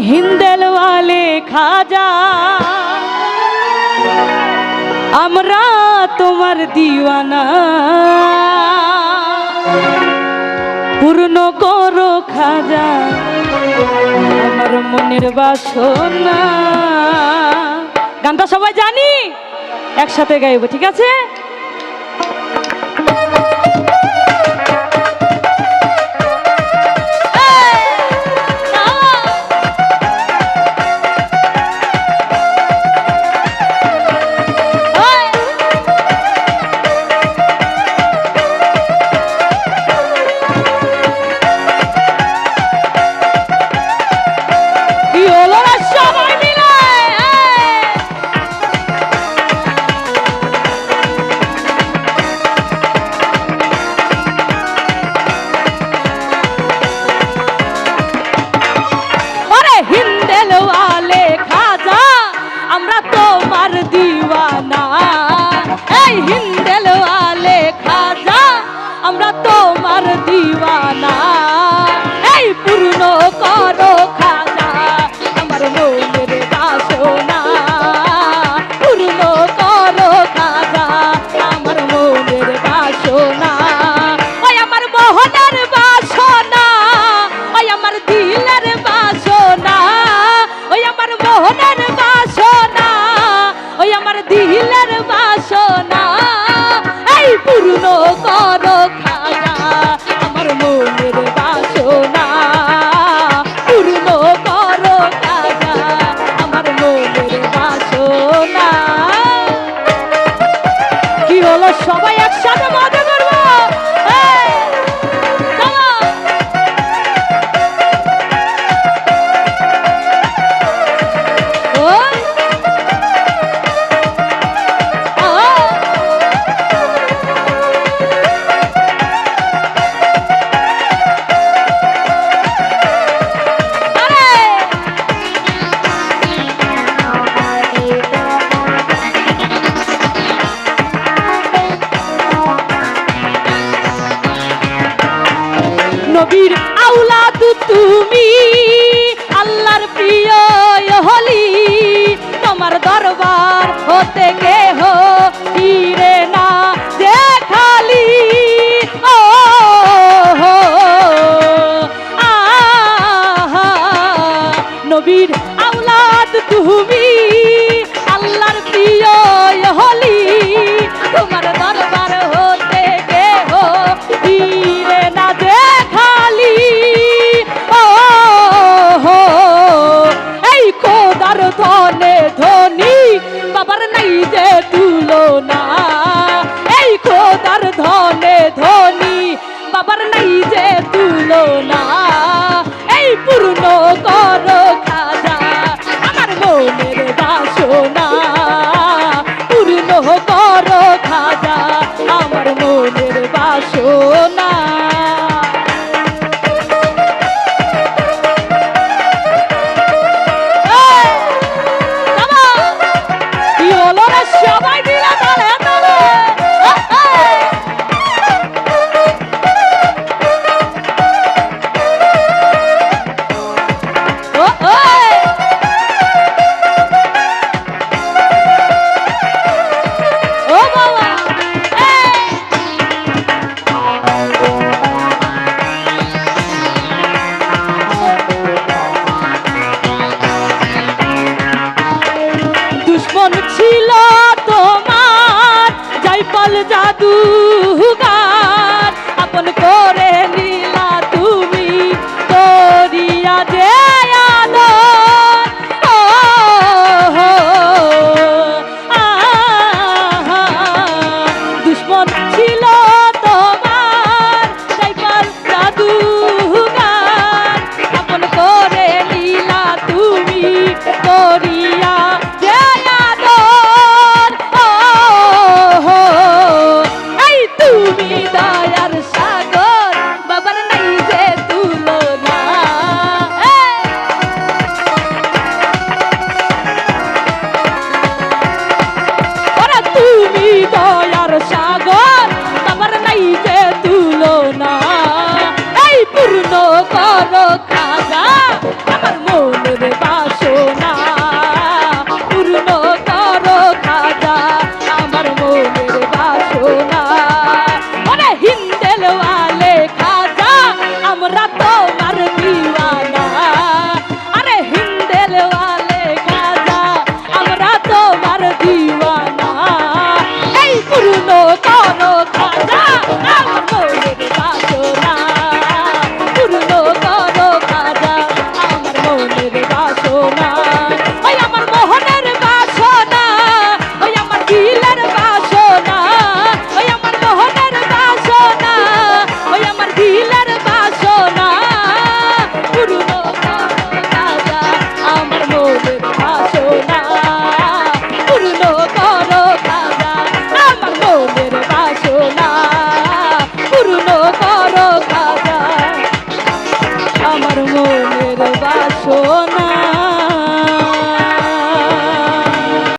হিন্দেলওয়ালে খাজা আমরা তোমার দিওয়ানা, পূর্ণ করো খাজা আমার মনের বাসনা। গানটা সবাই জানি, একসাথে গাইব, ঠিক আছে? হিন্দেলওয়ালে খাজা আমরা তোমার দিওয়ানা, এই পূর্ণ করো খাজা আমার মনের বাসনা, পূর্ণ করো খাজা আমার মনের বাসনা। ওই আমার মোহনের বাসনা, ওই আমার দিলের বাসনা, ওই আমার মোহনের বাসনা, ওই আমার দিলের বাসনা, পূর্ণ করো খাজা আমার মনের বাসনা, পূর্ণ করো খাজা আমার মনের বাসনা। কি হলো সবাই একসাথে মজা করবো? নবীর আওলাদ তুমি আল্লাহর প্রিয় হলি, তোমার দরবার হতে কেহ ফিরে না যে খালি। ও নবীর আওলাদ তুমি আল্লাহর প্রিয় হলি, তোমার দরবার হতে কেহ ফিরে না যে খালি। ও এই খোদার ধনে ধনী বাবার নাই যে তুলনা, এই খোদার ধনে ধনী বাবার নাই যে তুলনা, এই পূর্ণ করো খাজা আমার মনের বাসনা, পূর্ণ করো খাজা আমার মনের বাসনা। কি হলো রে সবাই মিলে তালে তালে ছিল তোমার জয়পাল জাদুগার, আপন করে নীলা তুমি করিয়া যে আদর। দুশ্মন ছিল তোমার জয়পাল জাদুগার, আপন করে নীলা তুমি করিয়া যে তুমি দয়ার সাগর বাবার নাই যে তুলনা। ওরা তুমি দয়ার সাগর বাবার নাই যে তুলনা, এই পূর্ণ করো খাজা আমার মনের করবা